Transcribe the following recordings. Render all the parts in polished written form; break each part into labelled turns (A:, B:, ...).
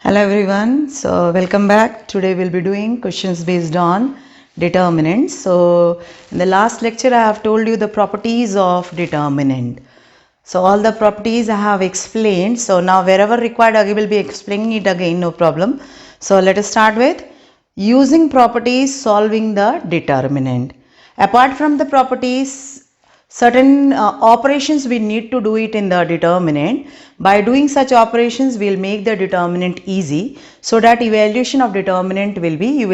A: Hello everyone, so welcome back. Today we'll be doing questions based on determinants. So in the last lecture I have told you the properties of determinant. So all the properties I have explained. So now wherever required I will be explaining it again, no problem. So let us start with using properties solving the determinant. Apart from the properties, certain operations we need to do it in the determinant. By doing such operations we will make the determinant easy, so that evaluation of determinant will be,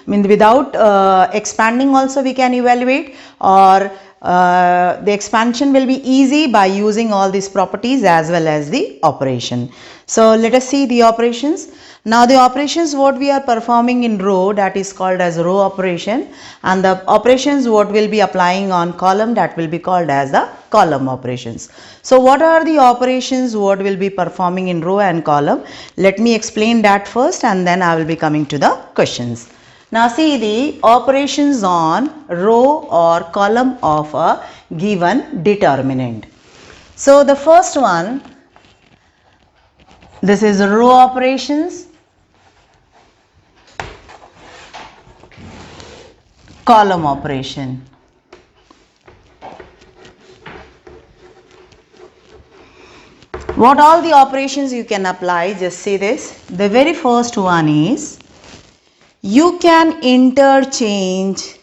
A: without expanding also we can evaluate, or the expansion will be easy by using all these properties as well as the operation. So let us see the operations. Now the operations what we are performing in row, that is called as row operation, and the operations what will be applying on column, that will be called as the column operations. So what are the operations what will be performing in row and column? Let me explain that first and then I will be coming to the questions. Now see the operations on row or column of a given determinant. So the first one, this is row operations, column operation. What all the operations you can apply, just see this. The very first one is, you can interchange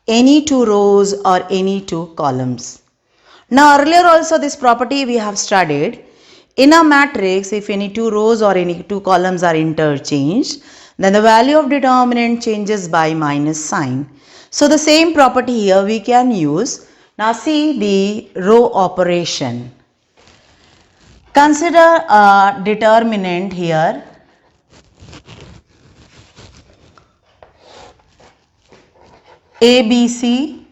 A: any two rows or any two columns. Now earlier also this property we have studied. In a matrix, if any two rows or any two columns are interchanged, then the value of determinant changes by minus sign. So the same property here we can use. Now see the row operation. Consider a determinant here A, B, C,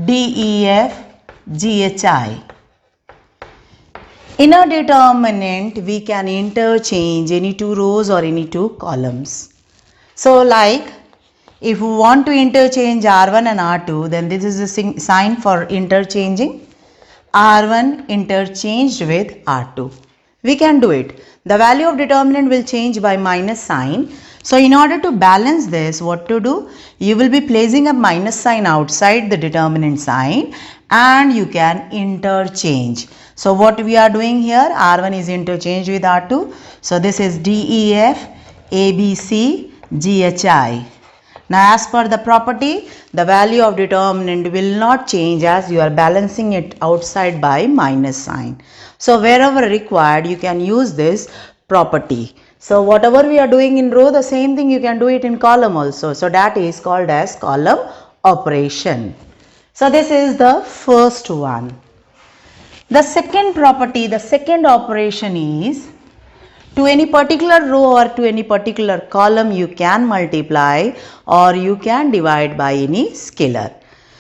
A: D, E, F, G, H, I. In a determinant, we can interchange any two rows or any two columns. So like, if we want to interchange R1 and R2, then this is a sign for interchanging R1 interchanged with R2. We can do it. The value of determinant will change by minus sign. So in order to balance this, what to do? You will be placing a minus sign outside the determinant sign and you can interchange. So what we are doing here, R1 is interchanged with R2. So this is DEF, ABC, GHI. Now as per the property, the value of determinant will not change as you are balancing it outside by minus sign. So wherever required, you can use this property. So whatever we are doing in row, the same thing you can do it in column also. So that is called as column operation. So this is the first one. The second property, the second operation is, to any particular row or to any particular column you can multiply or you can divide by any scalar.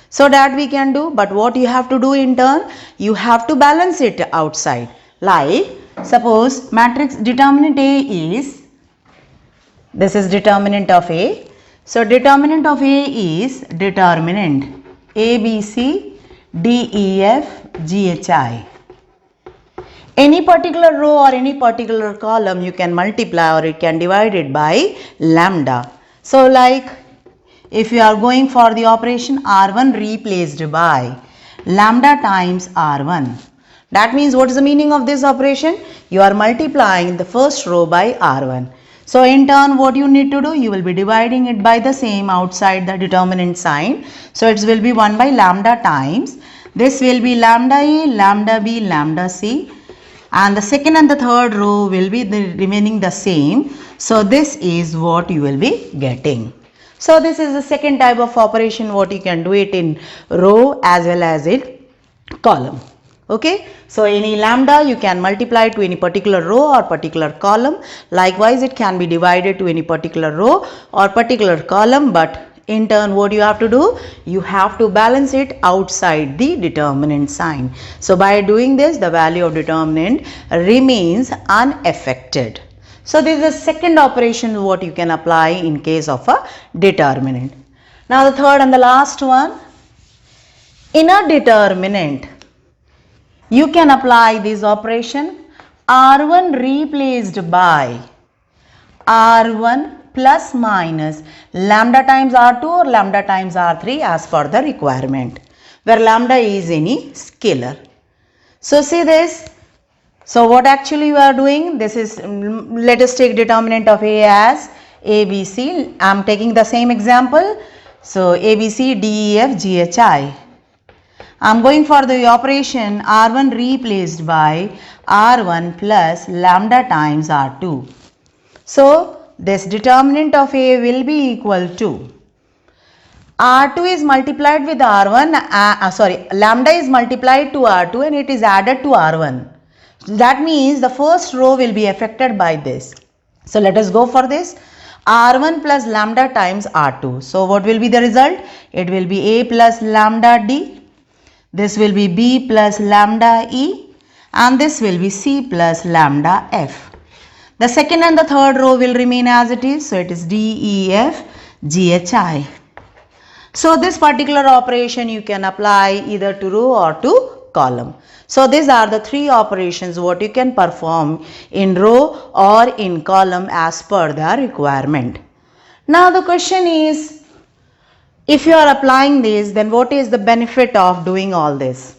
A: So that we can do, but what you have to do in turn, you have to balance it outside. Like suppose matrix determinant A is, this is determinant of A. So determinant of A is determinant A, B, C, D, E, F, G, H, I. Any particular row or any particular column you can multiply or you can divide it by lambda. So like, if you are going for the operation R1 replaced by lambda times R1. That means what is the meaning of this operation? You are multiplying the first row by R1. So in turn what you need to do? You will be dividing it by the same outside the determinant sign. So it will be 1 by lambda times. This will be lambda A, lambda B, lambda C. And the second and the third row will be remaining the same. So this is what you will be getting. So this is the second type of operation what you can do it in row as well as in column. Okay. So any lambda you can multiply to any particular row or particular column. Likewise it can be divided to any particular row or particular column, but in turn what you have to do? You have to balance it outside the determinant sign. So by doing this, the value of determinant remains unaffected. So this is the second operation what you can apply in case of a determinant. Now the third and the last one. In a determinant, you can apply this operation R1 replaced by R1 plus minus lambda times R2 or lambda times R3 as per the requirement, where lambda is any scalar. So see this. So what actually you are doing? This is, let us take determinant of A as ABC. I am taking the same example. So ABC, DEF, GHI. I am going for the operation R1 replaced by R1 plus lambda times R2. So this determinant of A will be equal to R2 is multiplied with R1, lambda is multiplied to R2 and it is added to R1. That means the first row will be affected by this. So let us go for this. R1 plus lambda times R2. So what will be the result? It will be A plus lambda D. This will be B plus lambda E. And this will be C plus lambda F. The second and the third row will remain as it is. So it is D, E, F, G, H, I. So this particular operation you can apply either to row or to column. So these are the three operations what you can perform in row or in column as per the requirement. Now the question is, if you are applying this, then what is the benefit of doing all this?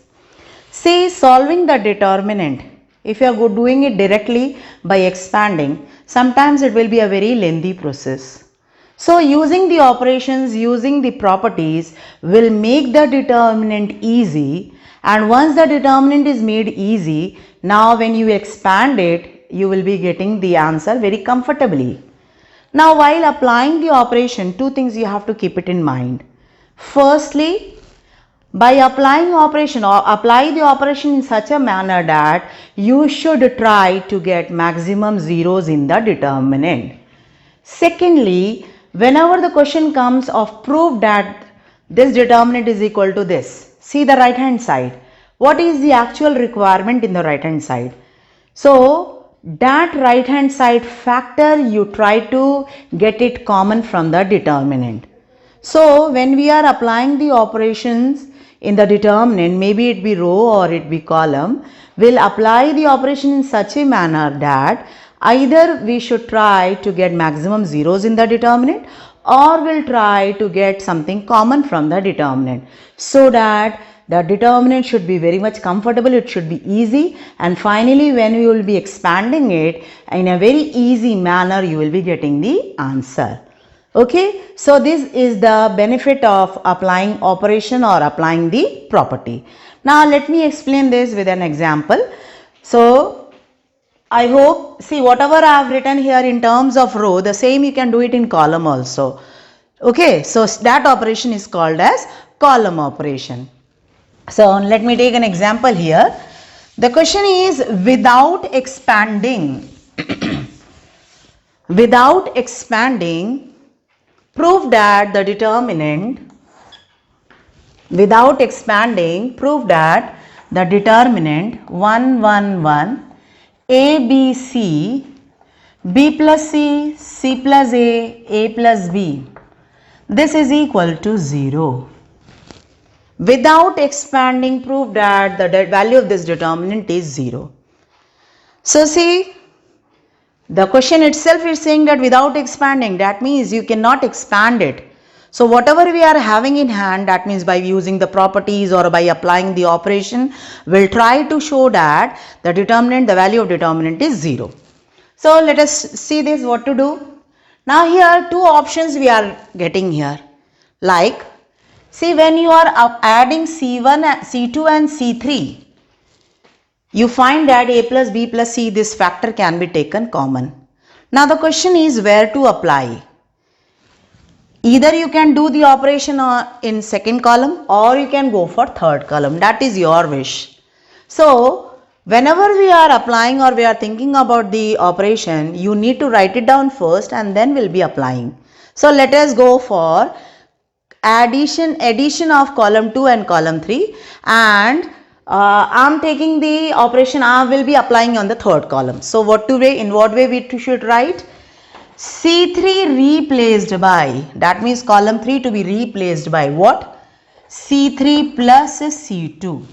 A: See, solving the determinant, if you are doing it directly by expanding, sometimes it will be a very lengthy process. So using the operations, using the properties will make the determinant easy, and once the determinant is made easy, now when you expand it, you will be getting the answer very comfortably. Now while applying the operation, two things you have to keep it in mind. Firstly, by applying operation or apply the operation in such a manner that you should try to get maximum zeros in the determinant. Secondly, whenever the question comes of proof that this determinant is equal to this, see the right hand side. What is the actual requirement in the right hand side? So that right hand side factor you try to get it common from the determinant. So when we are applying the operations in the determinant, maybe it be row or it be column, we'll apply the operation in such a manner that either we should try to get maximum zeros in the determinant or we'll try to get something common from the determinant, so that the determinant should be very much comfortable, it should be easy, and finally when we will be expanding it in a very easy manner, you will be getting the answer. Okay, so this is the benefit of applying operation or applying the property. Now let me explain this with an example. So I hope, see whatever I have written here in terms of row, the same you can do it in column also. Okay, so that operation is called as column operation. So let me take an example here. The question is, without expanding, prove that the determinant, prove that the determinant 1, 1, 1, A, B, C, B plus C, C plus A plus B, this is equal to 0. Without expanding, prove that the value of this determinant is 0. So see, the question itself is saying that without expanding, that means you cannot expand it. So whatever we are having in hand, that means by using the properties or by applying the operation, we'll try to show that the determinant, the value of determinant is 0. So let us see this, what to do. Now here two options we are getting here. Like, see when you are adding C1, C2 and C3, you find that A plus B plus C, this factor can be taken common. Now the question is where to apply. Either you can do the operation in second column or you can go for third column. That is your wish. So whenever we are applying or we are thinking about the operation, you need to write it down first and then we'll be applying. So let us go for addition of column 2 and column 3, and I am taking the operation, I will be applying on the third column. So in what way we should write? C3 replaced by, that means column 3 to be replaced by what? C3 plus C2.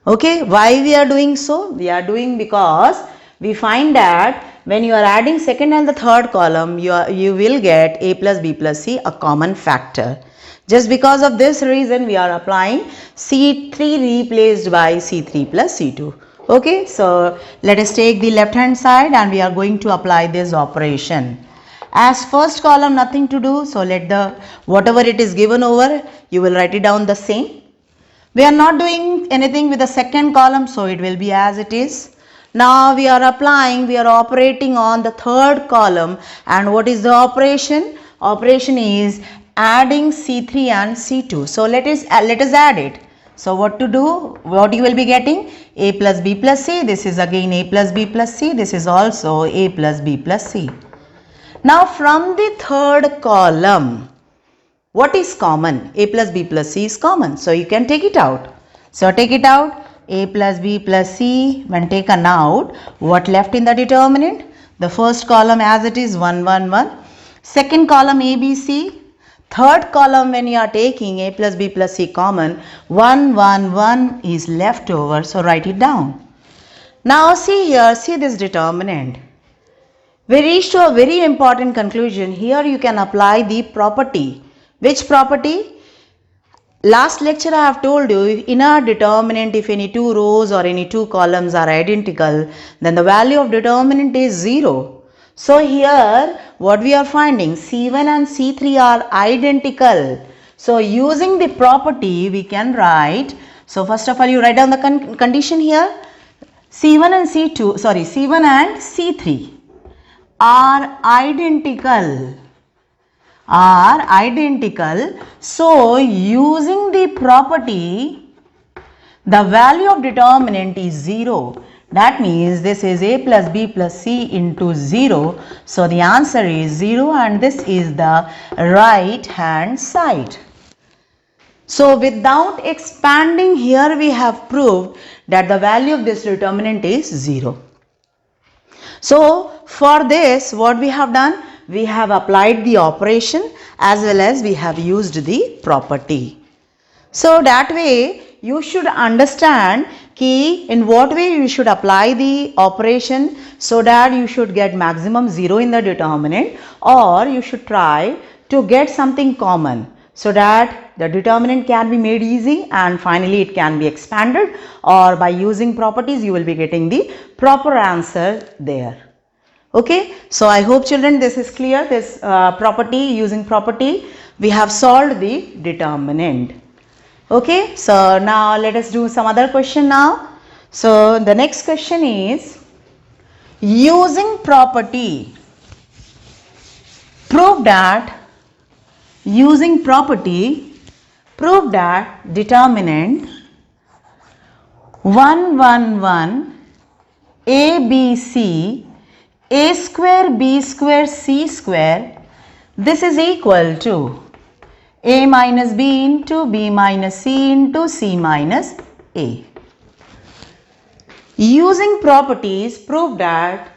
A: Okay, why we are doing so? We are doing because we find that when you are adding second and the third column, you will get a plus b plus c, a common factor. Just because of this reason, we are applying C3 replaced by C3 plus C2. Okay, so let us take the left hand side and we are going to apply this operation. As first column nothing to do, so let the whatever it is given over, you will write it down the same. We are not doing anything with the second column, so it will be as it is. Now we are operating on the third column, and what is the operation? Operation is adding C3 and C2. So let us add it. So what to do? What you will be getting? A plus B plus C. This is again A plus B plus C. This is also A plus B plus C. Now from the third column, what is common? A plus B plus C is common. So you can take it out. So take it out. A plus B plus C, when taken out, what left in the determinant? The first column as it is 1, 1, 1. Second column A, B, C. Third column when you are taking A plus B plus C common, 1, 1, 1 is left over. So write it down. Now see here, see this determinant. We reached to a very important conclusion. Here you can apply the property. Which property? Last lecture I have told you, in a determinant, if any two rows or any two columns are identical, then the value of determinant is 0. So here what we are finding, C1 and C3 are identical. So using the property we can write, so first of all you write down the condition here. C1 and C3 are identical. So using the property, the value of determinant is 0. That means this is A plus B plus C into 0. So the answer is 0 and this is the right hand side. So without expanding, here we have proved that the value of this determinant is 0. So for this, what we have done? We have applied the operation as well as we have used the property. So that way you should understand in what way you should apply the operation so that you should get maximum 0 in the determinant, or you should try to get something common so that the determinant can be made easy and finally it can be expanded, or by using properties you will be getting the proper answer there. Okay, so I hope children this is clear. This using property we have solved the determinant. Okay, so now let us do some other question now. So the next question is, using property, prove that determinant 1, 1, 1 ABC A square B square C square, this is equal to A minus B into B minus C into C minus A. Using properties, prove that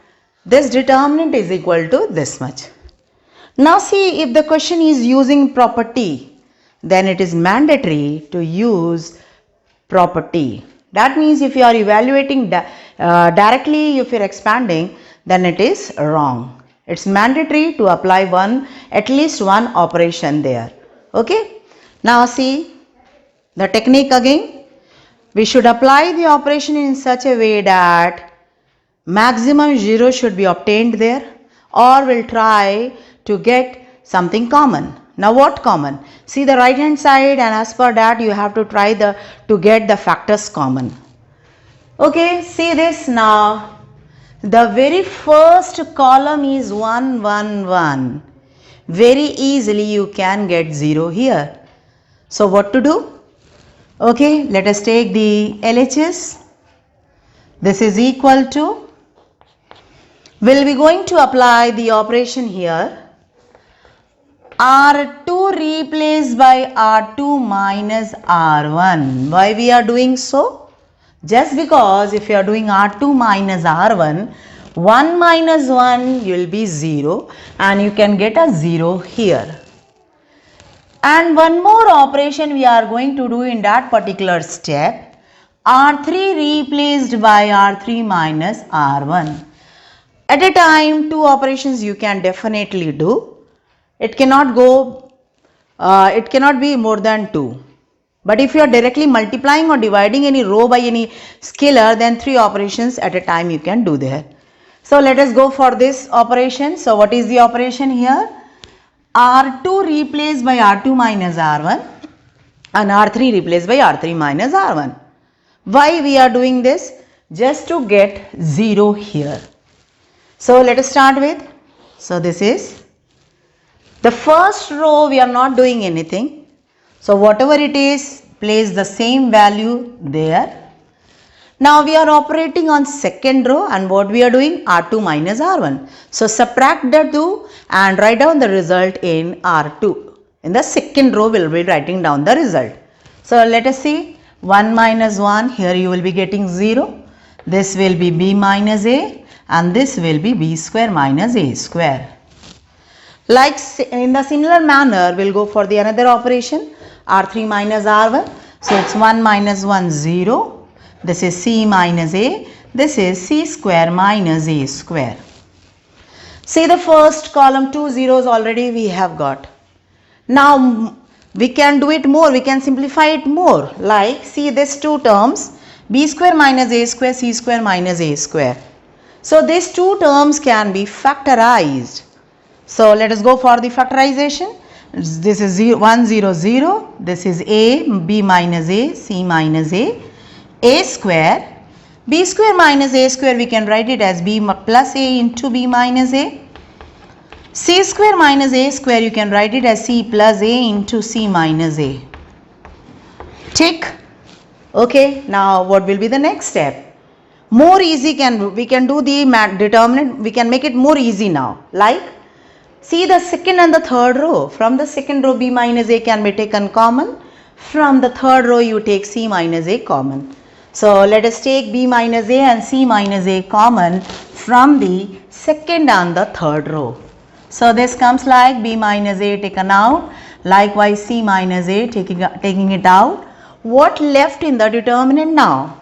A: this determinant is equal to this much. Now see, if the question is using property, then it is mandatory to use property. That means if you are evaluating directly, if you are expanding, then it is wrong. It's mandatory to apply at least one operation there. Okay. Now see the technique again. We should apply the operation in such a way that maximum 0 should be obtained there, or we'll try to get something common. Now what common? See the right hand side, and as per that you have to try to get the factors common. Okay, see this now. The very first column is 1, 1, 1. Very easily you can get 0 here. So what to do? Okay, let us take the LHS. This is equal to, we'll be going to apply the operation here. R2 replaced by R2 minus R1. Why we are doing so? Just because if you are doing R2 minus R1, 1 minus 1 will be 0 and you can get a 0 here. And one more operation we are going to do in that particular step. R3 replaced by R3 minus R1. At a time, two operations you can definitely do. It cannot be more than 2. But if you are directly multiplying or dividing any row by any scalar, then 3 operations at a time you can do there. So let us go for this operation. So what is the operation here? R2 replaced by R2 minus R1 and R3 replaced by R3 minus R1. Why we are doing this? Just to get 0 here. So let us start with, so this is the first row, we are not doing anything. So whatever it is, place the same value there. Now we are operating on second row, and what we are doing? R2 minus R1. So subtract the 2 and write down the result in R2. In the second row we will be writing down the result. So let us see, 1 minus 1, here you will be getting 0. This will be b minus a, and this will be b square minus a square. Like in the similar manner, we'll go for the another operation, R3 minus R1. So it's 1 minus 1, 0. This is c minus a. This is c square minus a square. See the first column, 2 zeros already we have got. Now we can do it more, we can simplify it more. Like, see this two terms, b square minus a square, c square minus a square. So these two terms can be factorized. So let us go for the factorization. This is 1 0 0. This is a, b minus a, c minus a square. B square minus a square, we can write it as b plus a into b minus a. C square minus a square, you can write it as c plus a into c minus a. Tick. Okay, now what will be the next step? More easy we can do the determinant, we can make it more easy now. Like, see the second and the third row. From the second row, b minus a can be taken common. From the third row, you take c minus a common. So let us take b minus a and c minus a common from the second and the third row. So this comes like b minus a taken out. Likewise, c minus a taking it out. What left in the determinant now?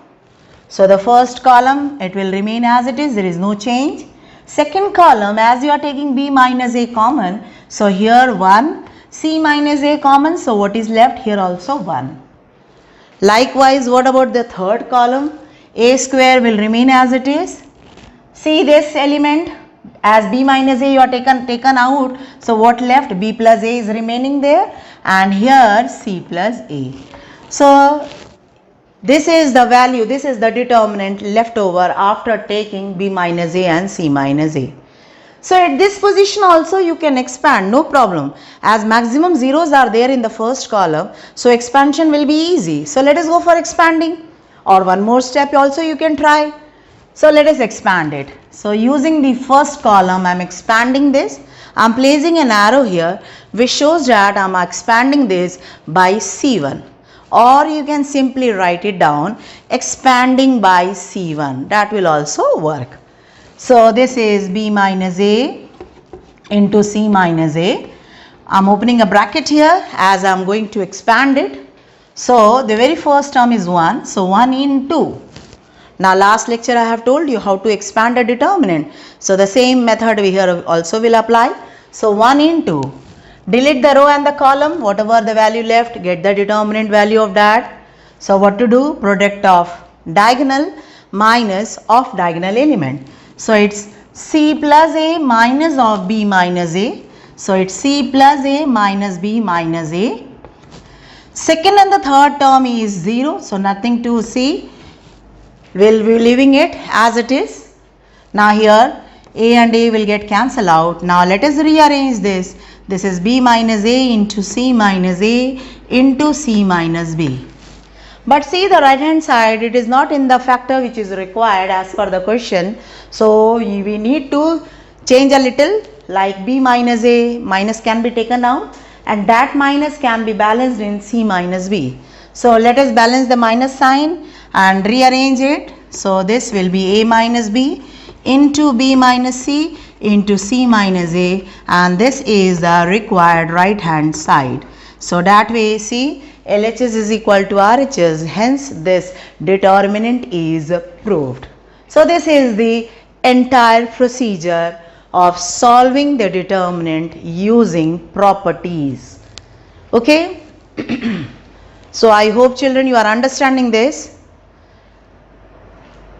A: So the first column, it will remain as it is, there is no change. Second column, as you are taking b minus a common, so here 1, c minus a common, so what is left here also 1. Likewise, what about the third column? A square will remain as it is. See this element, as b minus a you are taken out, so what left? B plus a is remaining there, and here c plus a. So this is the value, this is the determinant left over after taking b minus a and c minus a. So at this position also you can expand, no problem. As maximum zeros are there in the first column, so expansion will be easy. So let us go for expanding, or one more step also you can try. So let us expand it. So using the first column, I am expanding this. I am placing an arrow here which shows that I am expanding this by c1. Or you can simply write it down, expanding by c1. That will also work. So this is b minus a into c minus a. I am opening a bracket here as I am going to expand it. So the very first term is 1. So 1 into. Now last lecture I have told you how to expand a determinant. So the same method we here also will apply. So 1 into. Delete the row and the column, whatever the value left, get the determinant value of that. So what to do? Product of diagonal minus of diagonal element. So it's c plus a minus of b minus a. So it's c plus a minus b minus a. Second and the third term is 0. So nothing to see. We'll be leaving it as it is. Now here a and a will get cancelled out. Now let us rearrange this. This is b minus a into c minus a into c minus b. But see the right hand side, it is not in the factor which is required as per the question. So we need to change a little, like b minus a, minus can be taken out, and that minus can be balanced in c minus b. So let us balance the minus sign and rearrange it. So this will be a minus b into b minus c into c minus a, and this is the required right hand side. So that way, see, LHS is equal to RHS, hence this determinant is proved. So this is the entire procedure of solving the determinant using properties. Okay? So I hope children you are understanding this.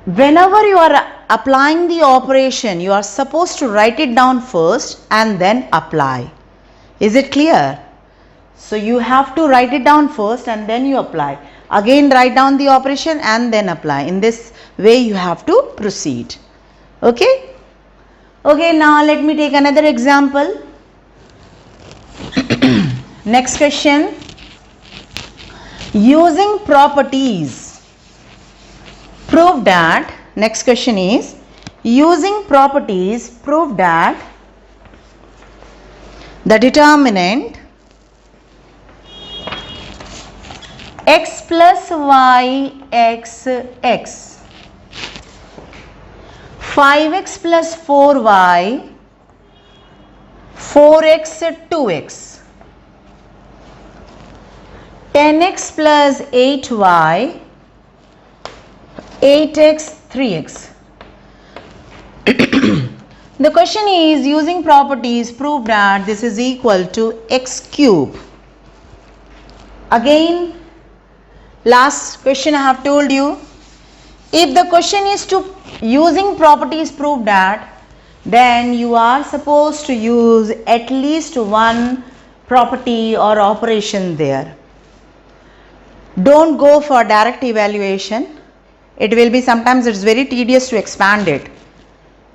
A: Whenever you are applying the operation, you are supposed to write it down first and then apply. Is it clear? So you have to write it down first and then you apply. Again write down the operation and then apply. In this way you have to proceed. Okay? Okay, now let me take another example. Next question. Using properties, prove that, next question is, using properties, prove that the determinant x plus y x x, 5x plus 4y, 4x 2x, 10x plus 8y, 8x 3x. The question is, using properties, prove that this is equal to x cube. Again, last question I have told you, if the question is to using properties prove that, then you are supposed to use at least one property or operation there. Don't go for direct evaluation. It will be sometimes it's very tedious to expand it.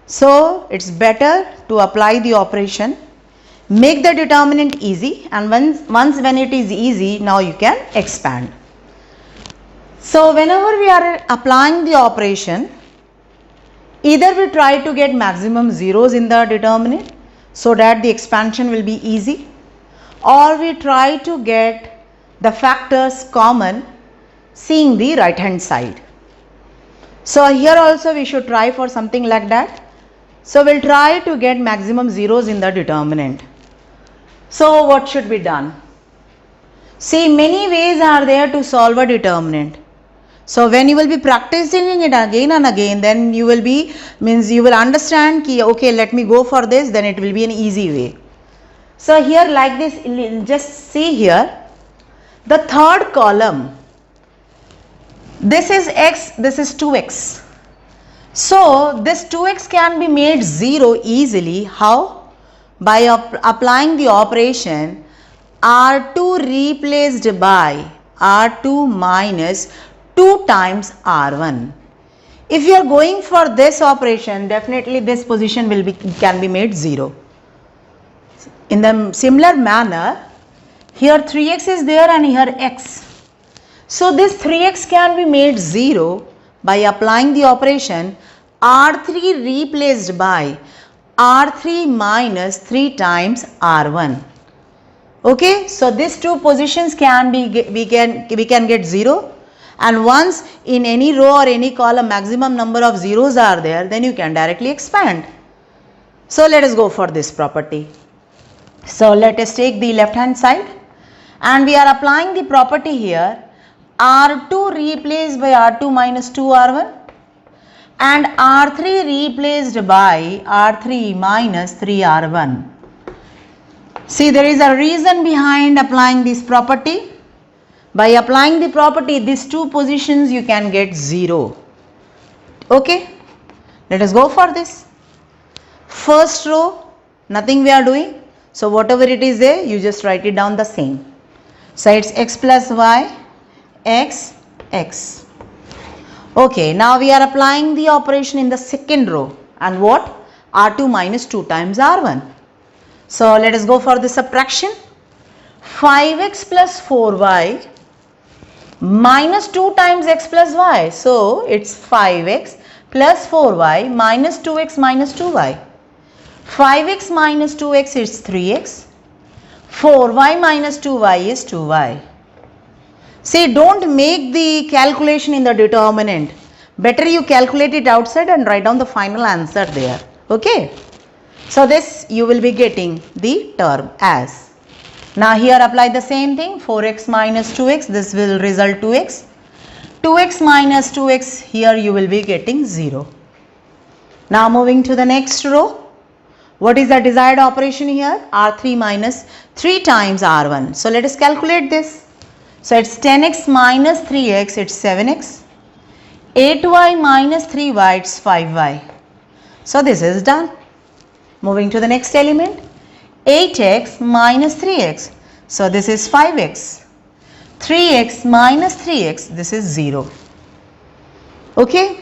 A: So it's better to apply the operation, make the determinant easy, and once when it is easy, now you can expand. So whenever we are applying the operation, either we try to get maximum zeros in the determinant so that the expansion will be easy, or we try to get the factors common seeing the right hand side. So here also we should try for something like that. So we'll try to get maximum zeros in the determinant. So what should be done? See, many ways are there to solve a determinant. So when you will be practicing it again and again, then you will be, means you will understand ki, okay, let me go for this, then it will be an easy way. So here like this, just see here, the third column, this is x, this is 2x. So this 2x can be made 0 easily. How? By applying the operation R2 replaced by R2 minus 2 times R1. If you are going for this operation, definitely this position will be can be made 0. In the similar manner, here 3x is there and here x. So this 3x can be made 0 by applying the operation R3 replaced by R3 minus 3 times R1. Okay, so these two positions can be we can get 0, and once in any row or any column maximum number of zeros are there, then you can directly expand. So let us go for this property. So let us take the left hand side and we are applying the property here, R2 replaced by R2 minus 2 R1 and R3 replaced by R3 minus 3 R1. See, there is a reason behind applying this property. By applying the property, these two positions you can get 0. Okay, let us go for this. First row, nothing we are doing. So whatever it is there, you just write it down the same. So it's x plus y, x, x. Okay, now we are applying the operation in the second row, and what? R2 minus 2 times R1. So let us go for the subtraction. 5x plus 4y minus 2 times x plus y. So it's 5x plus 4y minus 2x minus 2y. 5x minus 2x is 3x. 4y minus 2y is 2y. See, don't make the calculation in the determinant. Better you calculate it outside and write down the final answer there. Okay. So this you will be getting the term as. Now here apply the same thing. 4x minus 2x. This will result 2x. 2x minus 2x. Here you will be getting 0. Now moving to the next row. What is the desired operation here? R3 minus 3 times R1. So let us calculate this. So it's 10x minus 3x, it's 7x. 8y minus 3y, it's 5y. So this is done. Moving to the next element. 8x minus 3x. So this is 5x. 3x minus 3x, this is 0. Okay.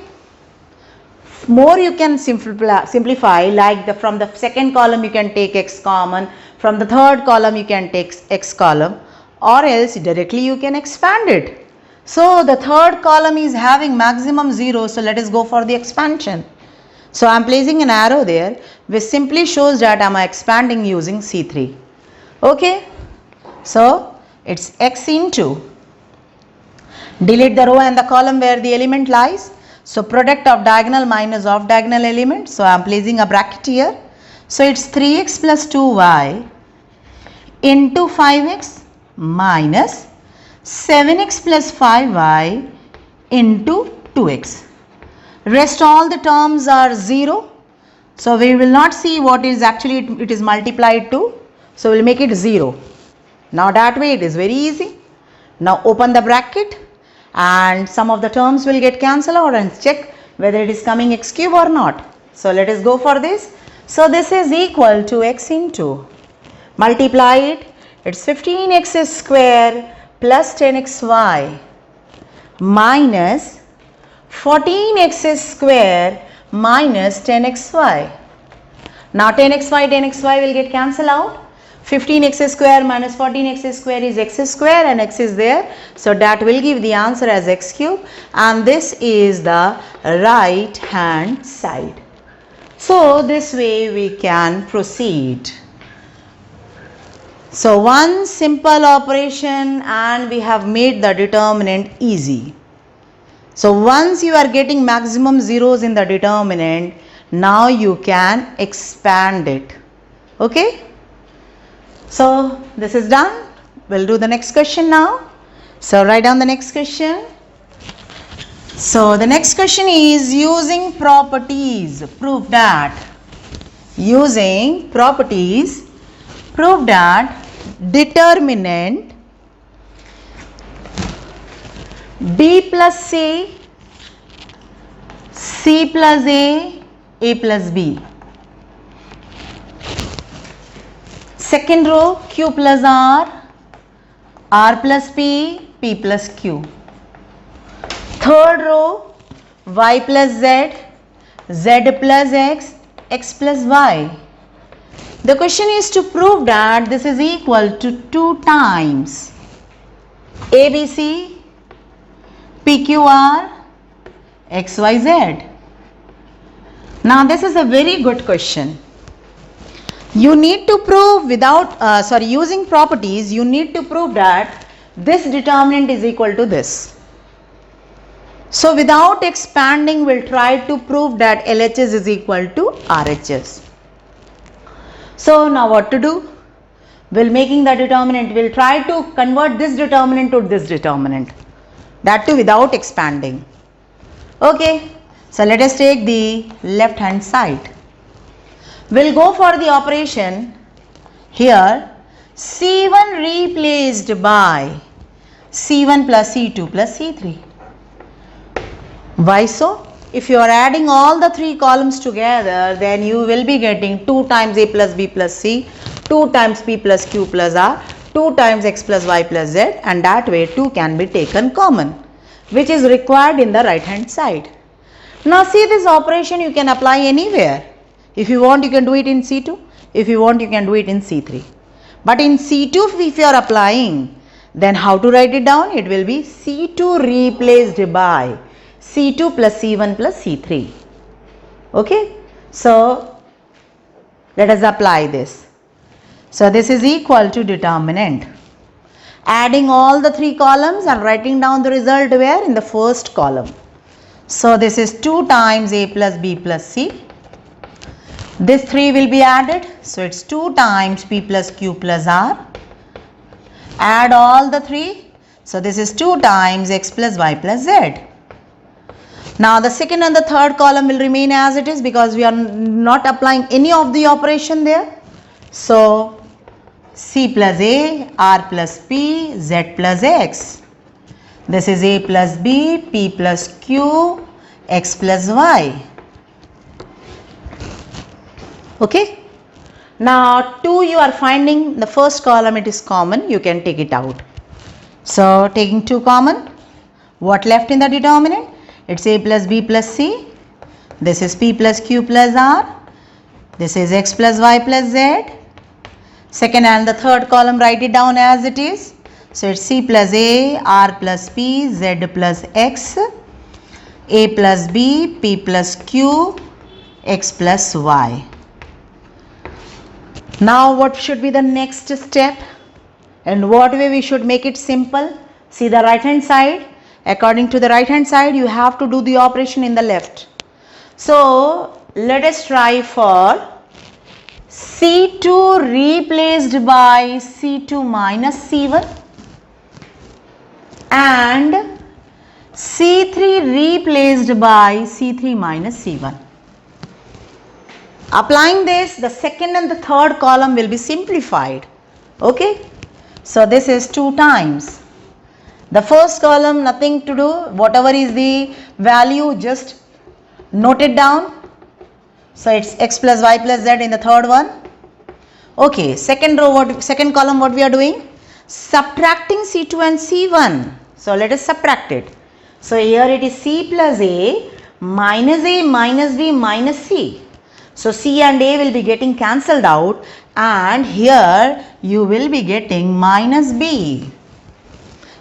A: More you can simplify, like from the second column you can take x common, from the third column you can take x column, or else directly you can expand it. So the third column is having maximum 0, so let us go for the expansion. So I am placing an arrow there which simply shows that I am expanding using C3. Okay. So it's x into, delete the row and the column where the element lies. So product of diagonal minus off diagonal element. So I am placing a bracket here. So it's 3x plus 2y into 5x minus 7x plus 5y into 2x. Rest all the terms are 0. So we will not see what is actually it is multiplied to. So we will make it 0. Now that way it is very easy. Now open the bracket and some of the terms will get cancelled out, and check whether it is coming x cube or not. So let us go for this. So this is equal to x into, multiply it, it's 15x square plus 10xy minus 14x square minus 10xy. Now 10xy will get cancelled out. 15x square minus 14x square is x square, and x is there. So that will give the answer as x cube, and this is the right hand side. So this way we can proceed. So one simple operation and we have made the determinant easy. So once you are getting maximum zeros in the determinant, now you can expand it. Okay. So this is done. We'll do the next question now. So write down the next question. So the next question is using properties. Prove that. Using properties, prove that determinant B plus C, C plus A plus B. Second row, Q plus R plus P, P plus Q. Third row, Y plus Z, Z plus X, X plus Y. The question is to prove that this is equal to 2 times ABC, PQR, XYZ. Now this is a very good question. You need to prove using properties, you need to prove that this determinant is equal to this. So without expanding, we'll try to prove that LHS is equal to RHS. So now what to do? We'll making the determinant, we'll try to convert this determinant to this determinant. That too without expanding. Okay. So let us take the left hand side. We'll go for the operation here, C1 replaced by C1 plus C2 plus C3. Why so? If you are adding all the 3 columns together, then you will be getting 2 times A plus B plus C, 2 times P plus Q plus R, 2 times X plus Y plus Z, and that way 2 can be taken common, which is required in the right hand side. Now see, this operation you can apply anywhere. If you want, you can do it in C2. If you want, you can do it in C3. But in C2, if you are applying, then how to write it down? It will be C2 replaced by C2 plus C1 plus C3. Okay. So let us apply this. So this is equal to determinant. Adding all the 3 columns and writing down the result where? In the first column. So this is 2 times A plus B plus C. This 3 will be added. So it's 2 times P plus Q plus R. Add all the 3. So this is 2 times X plus Y plus Z. Now the second and the third column will remain as it is because we are not applying any of the operation there. So C plus A, R plus P, Z plus X. This is A plus B, P plus Q, X plus Y. Okay. Now 2 you are finding the first column, it is common, you can take it out. So taking 2 common, what left in the determinant? It's A plus B plus C. This is P plus Q plus R. This is X plus Y plus Z. Second and the third column, write it down as it is. So it's C plus A, R plus P, Z plus X, A plus B, P plus Q, X plus Y. Now what should be the next step and what way we should make it simple? See the right hand side. According to the right hand side, you have to do the operation in the left. So let us try for C2 replaced by C2 minus C1 and C3 replaced by C3 minus C1. Applying this, the second and the third column will be simplified. Okay. So this is 2 times. The first column, nothing to do, whatever is the value, just note it down. So it's X plus Y plus Z in the third one. Okay, second row, second column, what we are doing? Subtracting C2 and C1. So let us subtract it. So here it is C plus A minus B minus C. So C and A will be getting cancelled out and here you will be getting minus B.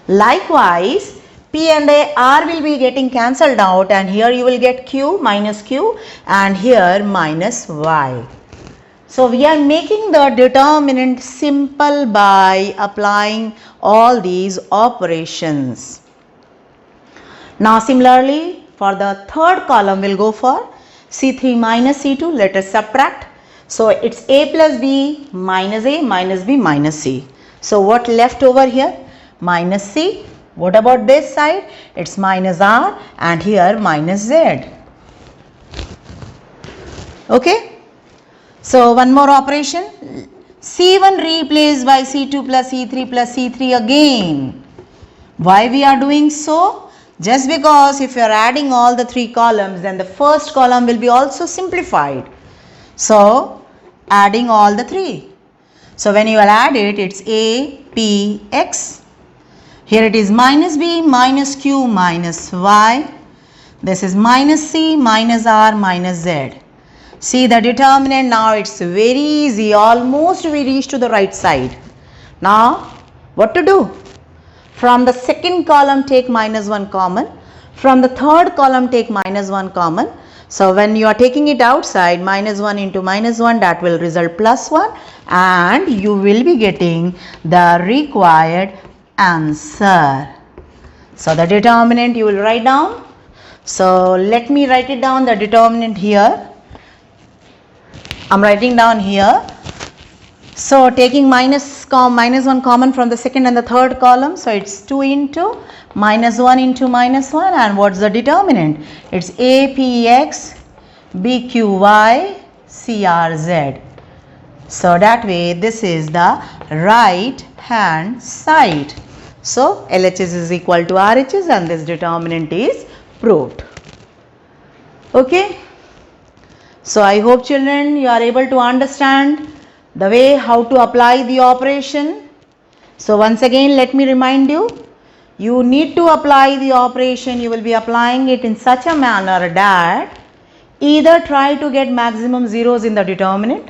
A: Likewise, P and R will be getting cancelled out and here you will get Q minus Q and here minus Y. So we are making the determinant simple by applying all these operations. Now similarly, for the third column we will go for C3 minus C2. Let us subtract. So it's A plus B minus A minus B minus C. So what left over here? Minus C. What about this side? It's minus R and here minus Z. Okay. So one more operation. C1 replaced by C2 plus C3 plus C3 again. Why we are doing so? Just because if you are adding all the 3 columns, then the first column will be also simplified. So adding all the 3. So when you will add it, it's A, P, X. Here it is minus B, minus Q, minus Y. This is minus C, minus R, minus Z. See the determinant now, it's very easy. Almost we reach to the right side. Now what to do? From the second column take minus 1 common. From the third column take minus 1 common. So when you are taking it outside, minus 1 into minus 1, that will result plus 1 and you will be getting the required answer. So the determinant you will write down. So let me write it down, the determinant here. I'm writing down here. So taking minus 1 common from the second and the third column. So it's 2 into minus 1 into minus 1 and what's the determinant? It's APX BQY CRZ. So that way this is the right hand side. So LHS is equal to RHS and this determinant is proved. Okay. So I hope children you are able to understand the way how to apply the operation. So once again let me remind you, you need to apply the operation, you will be applying it in such a manner that either try to get maximum zeros in the determinant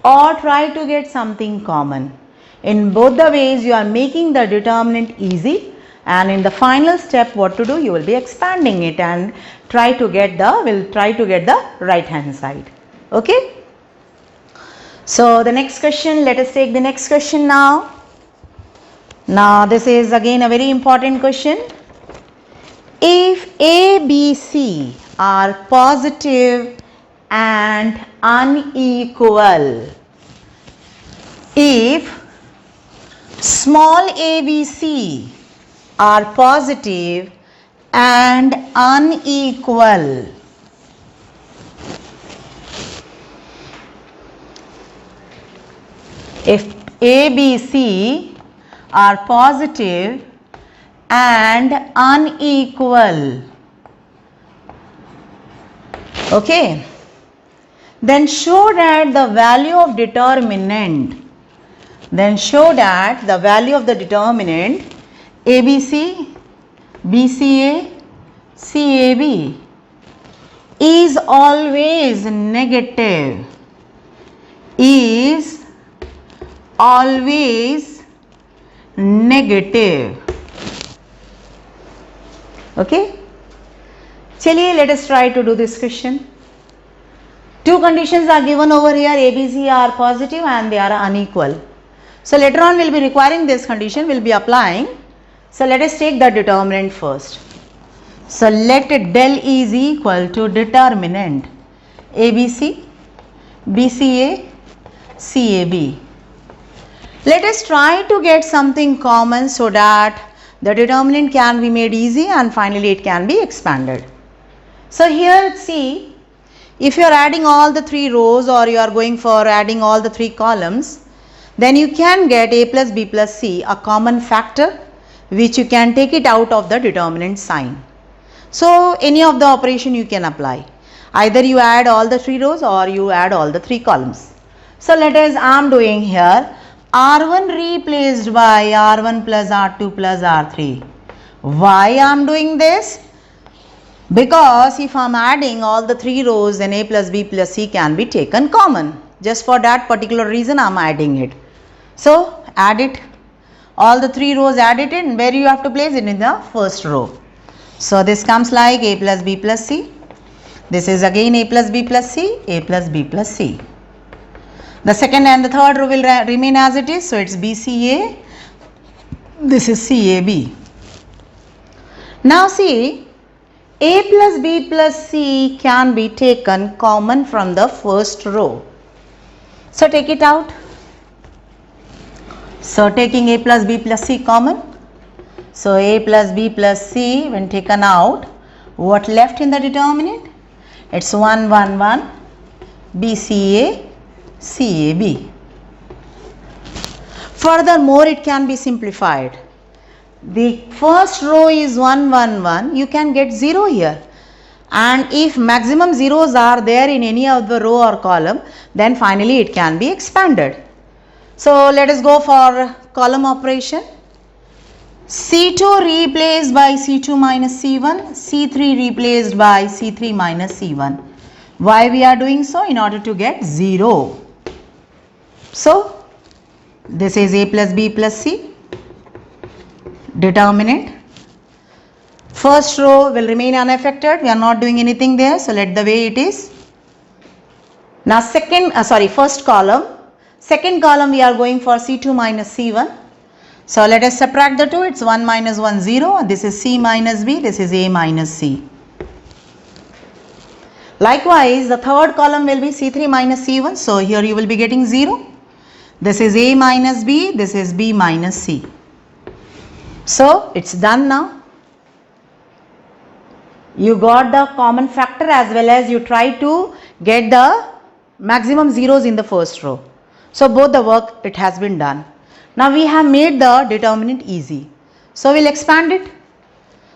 A: or try to get something common. In both the ways you are making the determinant easy and in the final step what to do, you will be expanding it and try to get the right hand side. Okay. So the next question, let us take the next question now. Now this is again a very important question. If A, B, C are positive and unequal, if small a, b, c are positive and unequal. If A, B, C are positive and unequal, okay, then show that the value of determinant, ABC, BCA, CAB is always negative, okay. Chaliye, let us try to do this question. Two conditions are given over here, ABC are positive and they are unequal. So later on we will be requiring this condition, we will be applying. So let us take the determinant first. So let del E is equal to determinant ABC, BCA, CAB. Let us try to get something common so that the determinant can be made easy and finally it can be expanded. So here see, if you are adding all the three rows or you are going for adding all the three columns, then you can get A plus B plus C, a common factor which you can take it out of the determinant sign. So any of the operation you can apply. Either you add all the three rows or you add all the three columns. So let us, I am doing here R1 replaced by R1 plus R2 plus R3. Why I am doing this? Because if I am adding all the three rows, then A plus B plus C can be taken common. Just for that particular reason I am adding it. So add it. All the three rows added in, where you have to place it in the first row. So this comes like A plus B plus C. This is again A plus B plus C, A plus B plus C. The second and the third row will remain as it is. So it's BCA. This is CAB. Now see, A plus B plus C can be taken common from the first row. So take it out. So taking A plus B plus C common. So A plus B plus C when taken out, what left in the determinant? It's 1, 1, 1, BCA, CAB. Furthermore, it can be simplified. The first row is 1, 1, 1. You can get 0 here. And if maximum zeros are there in any of the row or column, then finally it can be expanded. So let us go for column operation. C2 replaced by C2 minus C1, C3 replaced by C3 minus C1. Why we are doing so? In order to get 0. So this is A plus B plus C, determinant. First row will remain unaffected, we are not doing anything there, so let the way it is. Now first column. Second column we are going for C2 minus C1. So let us subtract the two, it's 1 minus 1, 0. This is C minus B, this is A minus C. Likewise, the third column will be C3 minus C1. So here you will be getting 0. This is A minus B, this is B minus C. So it's done now. You got the common factor as well as you try to get the maximum zeros in the first row. So both the work it has been done. Now we have made the determinant easy. So we'll expand it.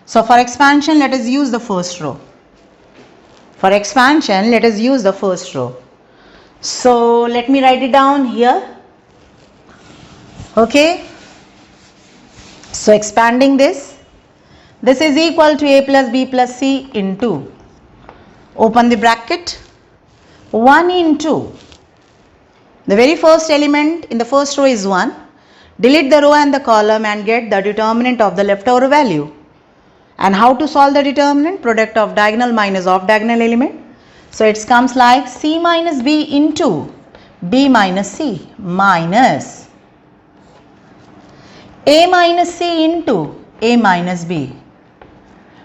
A: So for expansion, let us use the first row. So let me write it down here. Okay. So expanding this is equal to A plus B plus C into, open the bracket, 1 into, the very first element in the first row is 1. Delete the row and the column and get the determinant of the leftover value. And how to solve the determinant? Product of diagonal minus off diagonal element. So it comes like C minus B into B minus C minus A minus C into A minus B.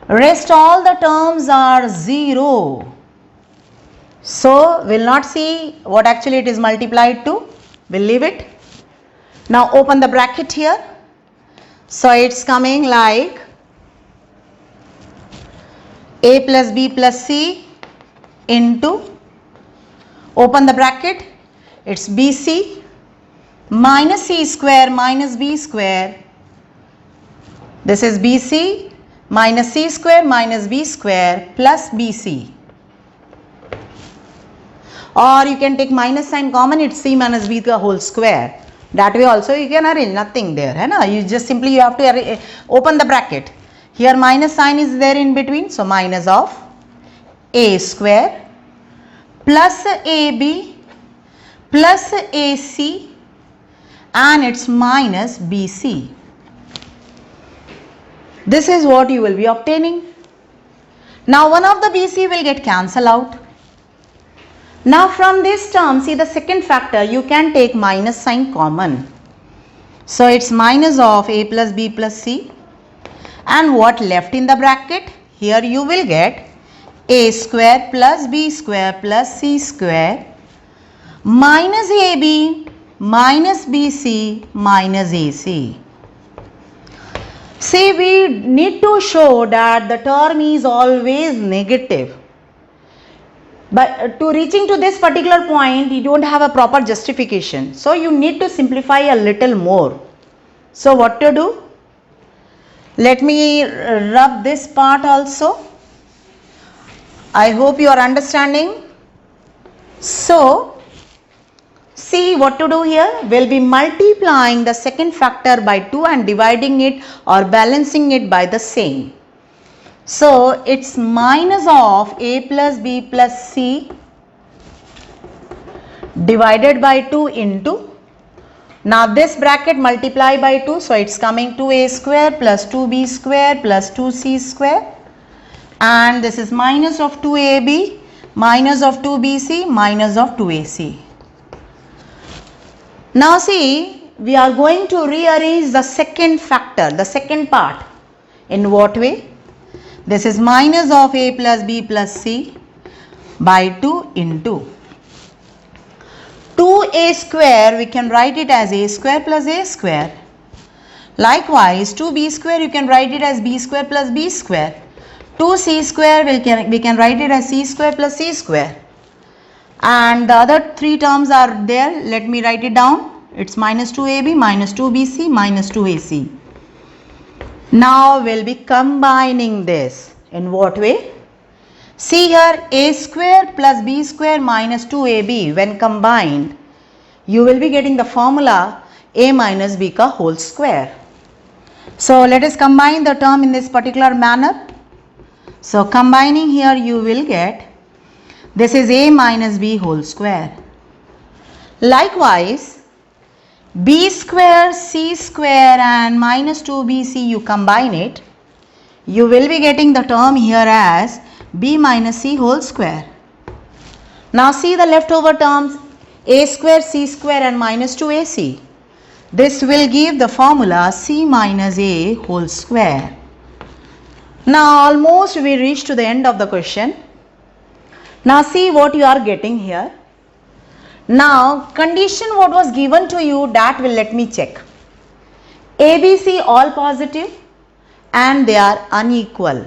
A: Rest all the terms are 0. So we'll not see what actually it is multiplied to. We'll leave it. Now open the bracket here. So it's coming like a plus b plus c into, open the bracket, it's bc minus c square minus b square. This is bc minus c square minus b square plus bc. Or you can take minus sign common, it's c minus b the whole square. That way also you can arrange, nothing there, hai na? You just simply you have to open the bracket. Here minus sign is there in between, so minus of a square plus ab plus ac and it's minus bc. This is what you will be obtaining. Now one of the bc will get cancelled out. Now from this term, see the second factor, you can take minus sign common. So it's minus of a plus b plus c. And what left in the bracket? Here you will get a square plus b square plus c square minus ab minus bc minus ac. See, we need to show that the term is always negative. But to reaching to this particular point, you don't have a proper justification. So you need to simplify a little more. So what to do? Let me rub this part also. I hope you are understanding. So see what to do here. We'll be multiplying the second factor by 2 and dividing it or balancing it by the same. So it's minus of a plus b plus c divided by 2 into, now this bracket multiply by 2, so it's coming 2a square plus 2b square plus 2c square, and this is minus of 2ab minus of 2bc minus of 2ac. Now see, we are going to rearrange the second factor, the second part. In what way? This is minus of a plus b plus c by 2 into 2a square, we can write it as a square plus a square. Likewise 2b square you can write it as b square plus b square. 2c square we can write it as c square plus c square. And the other three terms are there, let me write it down. It's minus 2ab minus 2bc minus 2ac. Now we'll be combining this. In what way? See here, a square plus b square minus 2ab, when combined, you will be getting the formula a minus b ka whole square. So let us combine the term in this particular manner. So combining here you will get, this is a minus b whole square. Likewise, b square, c square and minus 2bc, you combine it, you will be getting the term here as b minus c whole square. Now see the leftover terms, a square, c square and minus 2ac. This will give the formula c minus a whole square. Now almost we reach to the end of the question. Now see what you are getting here. Now condition what was given to you, that will let me check. ABC all positive and they are unequal.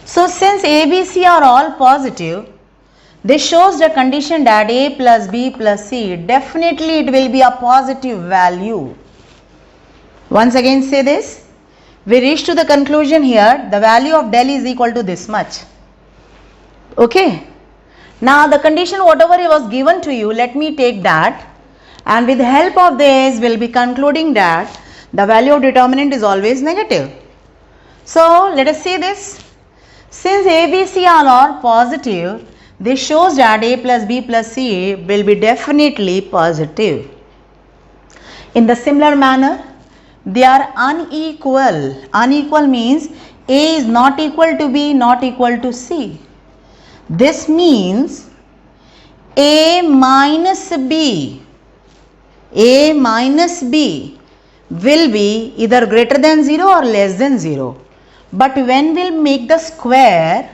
A: So since ABC are all positive, this shows the condition that a plus b plus c, definitely it will be a positive value. Once again say this, we reach to the conclusion here, the value of del is equal to this much. Okay. Now the condition whatever was given to you, let me take that, and with the help of this we will be concluding that the value of determinant is always negative. So let us see this. Since ABC are all positive, this shows that a plus b plus c will be definitely positive. In the similar manner, they are unequal. Unequal means a is not equal to b, not equal to c. This means a minus b will be either greater than 0 or less than 0. But when we'll make the square,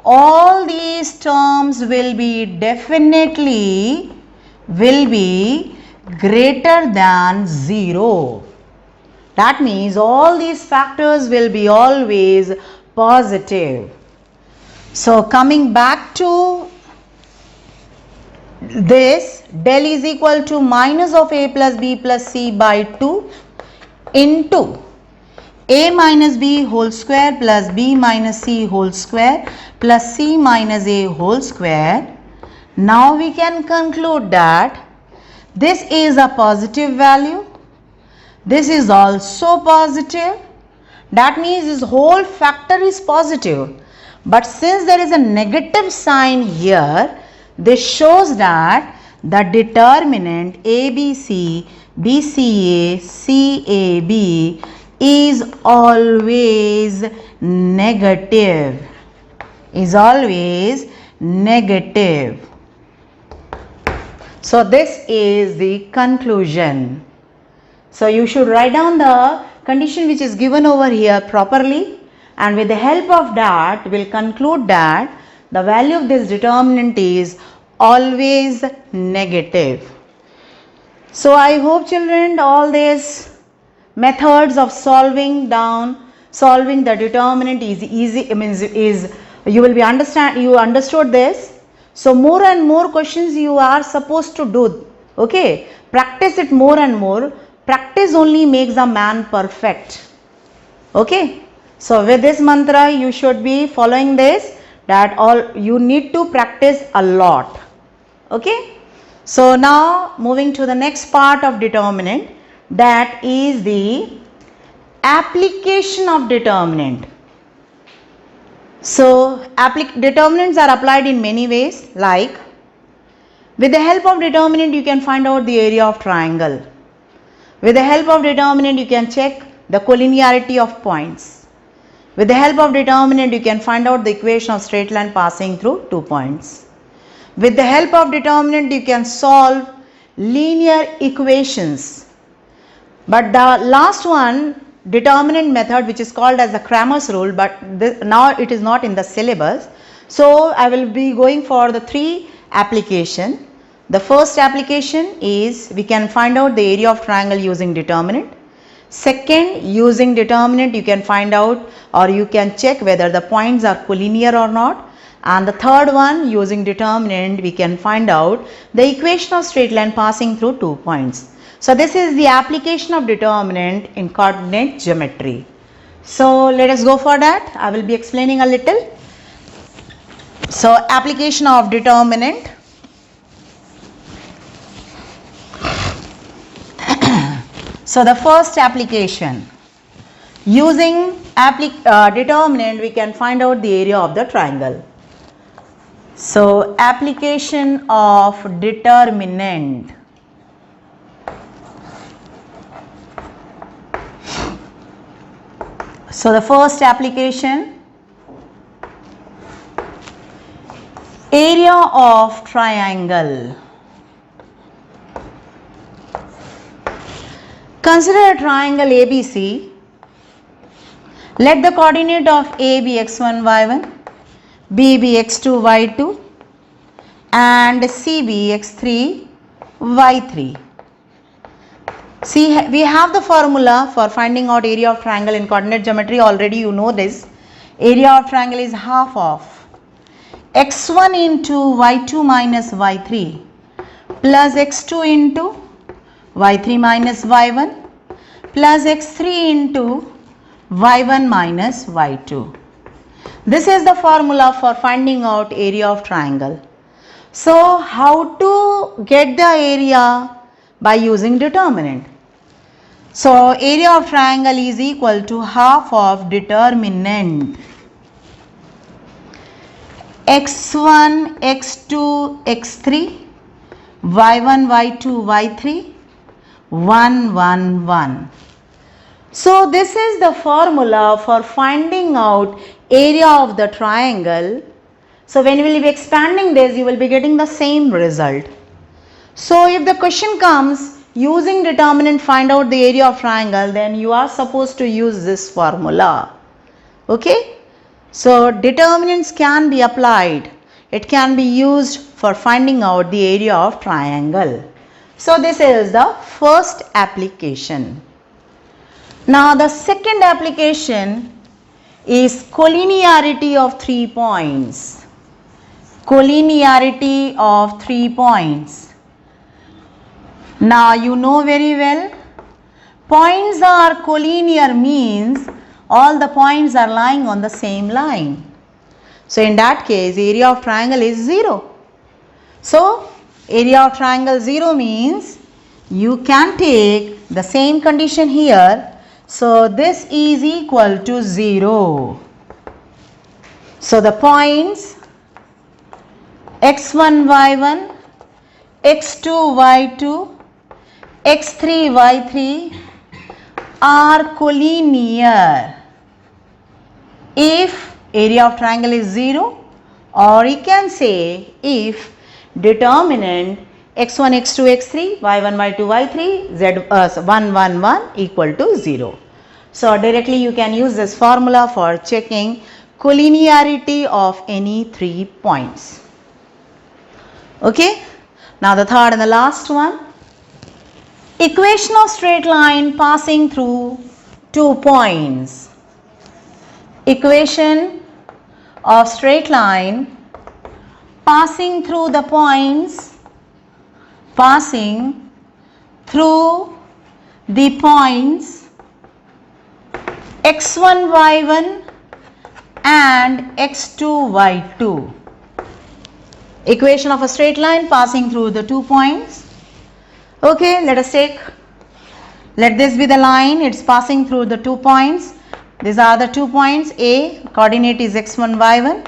A: all these terms will be definitely greater than 0. That means all these factors will be always positive. So coming back to this, del is equal to minus of a plus b plus c by 2 into a minus b whole square plus b minus c whole square plus c minus a whole square. Now we can conclude that this is a positive value. This is also positive. That means this whole factor is positive. But since there is a negative sign here, this shows that the determinant ABC, BCA, CAB is always negative. Is always negative. So this is the conclusion. So you should write down the condition which is given over here properly, and with the help of that we'll conclude that the value of this determinant is always negative. So I hope children all these methods of solving the determinant is easy. You will be you understood this. So more and more questions you are supposed to do. Okay, practice it more and more. Practice only makes a man perfect. Okay, so with this mantra you should be following this, that all you need to practice a lot. Okay, so now moving to the next part of determinant, that is the application of determinant. So determinants are applied in many ways, like with the help of determinant you can find out the area of triangle. With the help of determinant you can check the collinearity of points. With the help of determinant you can find out the equation of straight line passing through 2 points. With the help of determinant you can solve linear equations. But the last one, determinant method, which is called as the Cramer's rule, but now it is not in the syllabus. So I will be going for the 3 application. The first application is we can find out the area of triangle using determinant. Second, using determinant you can find out or you can check whether the points are collinear or not. And the third one, using determinant we can find out the equation of straight line passing through 2 points. So this is the application of determinant in coordinate geometry. So let us go for that. I will be explaining a little. So application of determinant. So the first application, using determinant we can find out the area of the triangle. So application of determinant. So the first application, area of triangle. Consider a triangle ABC. Let the coordinate of A be x1, y1, B be x2, y2 and C be x3, y3. See, we have the formula for finding out area of triangle in coordinate geometry. Already you know this. Area of triangle is half of x1 into y2 minus y3 plus x2 into y3 minus y1 plus x3 into y1 minus y2. This is the formula for finding out area of triangle. So how to get the area? By using determinant. So area of triangle is equal to half of determinant x1, x2, x3, y1, y2, y3, 1, 1, 1. So this is the formula for finding out area of the triangle. So when you will be expanding this, you will be getting the same result. So if the question comes using determinant find out the area of triangle, then you are supposed to use this formula. Okay. So determinants can be applied. It can be used for finding out the area of triangle. So this is the first application. Now the second application, is collinearity of 3 points. Collinearity of 3 points. Now you know very well, points are collinear means all the points are lying on the same line. So in that case, area of triangle is 0. So area of triangle 0 means you can take the same condition here. So this is equal to 0. So the points x1, y1, x2, y2, x3, y3 are collinear if area of triangle is 0, or you can say if determinant x1, x2, x3, y1, y2, y3, z 1, 1, 1 equal to 0. So directly you can use this formula for checking collinearity of any 3 points. Okay. Now the third and the last one. Equation of straight line passing through 2 points. Equation of straight line passing through the points, passing through the points x1, y1 and x2, y2. Equation of a straight line passing through the 2 points. Okay, let this be the line, it's passing through the 2 points. These are the 2 points. A, coordinate is x1, y1,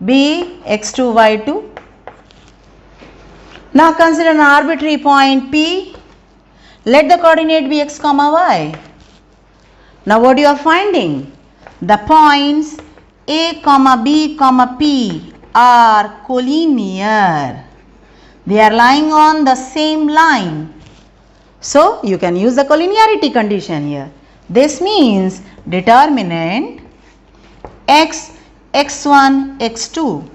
A: B, x2, y2. Now consider an arbitrary point P. Let the coordinate be x, y. Now what you are finding? The points A, B, P are collinear. They are lying on the same line. So you can use the collinearity condition here. This means determinant x, x1, x2,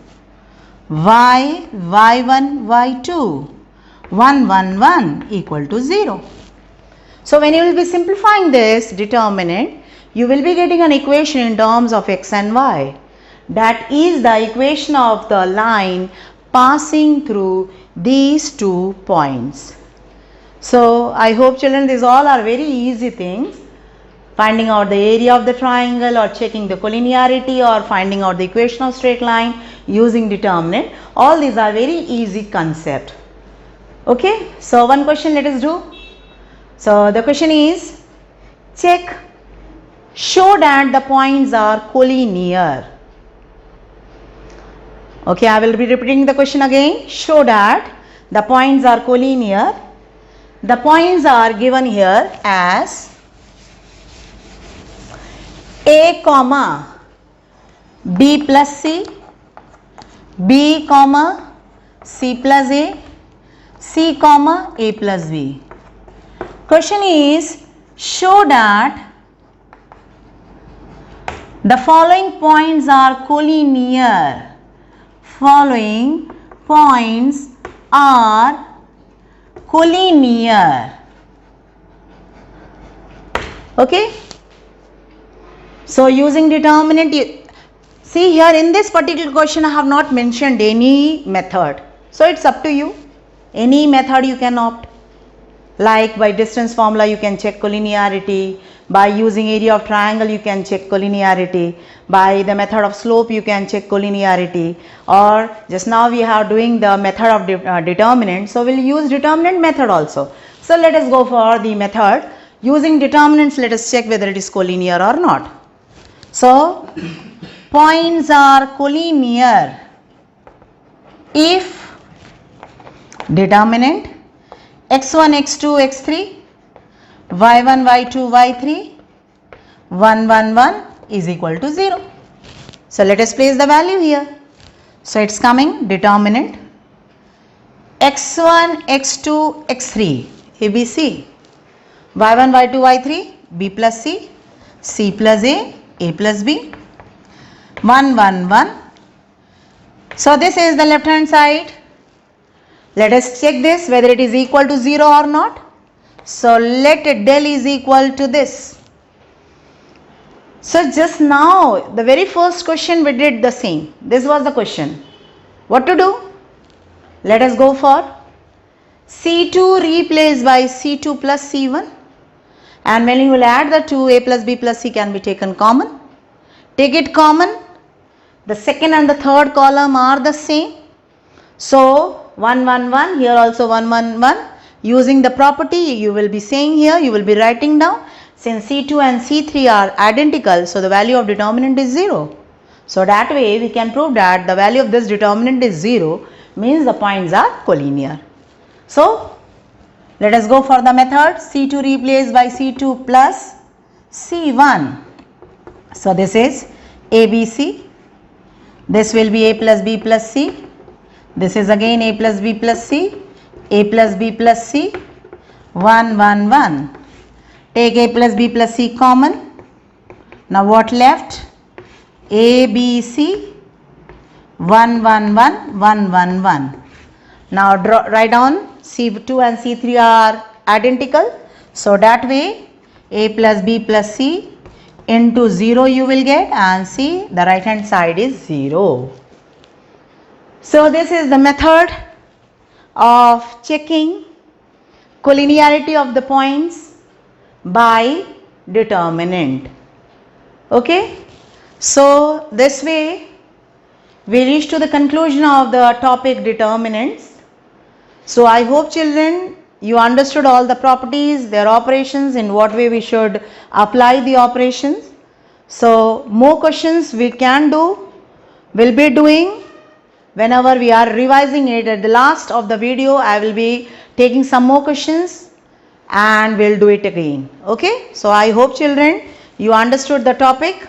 A: y, y1, y2, 1, 1, 1 equal to 0. So when you will be simplifying this determinant, you will be getting an equation in terms of x and y. That is the equation of the line passing through these 2 points. So I hope children, these all are very easy things. Finding out the area of the triangle, or checking the collinearity, or finding out the equation of straight line using determinant. All these are very easy concept. Okay, so one question let us do. So the question is, check, show that the points are collinear. Okay, I will be repeating the question again. Show that the points are collinear. The points are given here as A, B plus C, B, C plus A, C, A plus B. Question is, show that the following points are collinear. Following points are collinear. Okay. So using determinant, see here in this particular question I have not mentioned any method. So it's up to you. Any method you can opt. Like by distance formula you can check collinearity. By using area of triangle you can check collinearity. By the method of slope you can check collinearity. Or just now we are doing the method of determinant. So we'll use determinant method also. So let us go for the method. Using determinants, let us check whether it is collinear or not. So points are collinear if determinant x1, x2, x3, y1, y2, y3, 1, 1, 1 is equal to 0. So let us place the value here. So it's coming determinant x1, x2, x3, ABC, y1, y2, y3, B plus C, C plus A plus B, 1, 1, 1. So this is the left hand side. Let us check this whether it is equal to 0 or not. So let del is equal to this. So just now, the very first question we did the same. This was the question. What to do? Let us go for C2 replaced by C2 plus C1. And when you will add the two, A plus B plus C can be taken common. Take it common. The second and the third column are the same. So 1, 1, 1, here also 1, 1, 1. Using the property, you will be saying here, you will be writing down. Since C2 and C3 are identical, so the value of determinant is 0. So that way we can prove that the value of this determinant is 0, means the points are collinear. So let us go for the method. C2 replaced by C2 plus C1. So this is ABC. This will be A plus B plus C. This is again A plus B plus C. A plus B plus C. 1, 1, 1. Take A plus B plus C common. Now what left? A, B, C. 1, 1, 1, 1, 1, 1. Now write down C2 and C3 are identical. So that way A plus B plus C into 0 you will get, and see the right hand side is 0. So this is the method of checking collinearity of the points by determinant. Okay. So this way we reach to the conclusion of the topic determinants. So I hope children you understood all the properties, their operations, in what way we should apply the operations. So more questions we can do, will be doing whenever we are revising it. At the last of the video I will be taking some more questions and we'll do it again. Okay. So I hope children you understood the topic.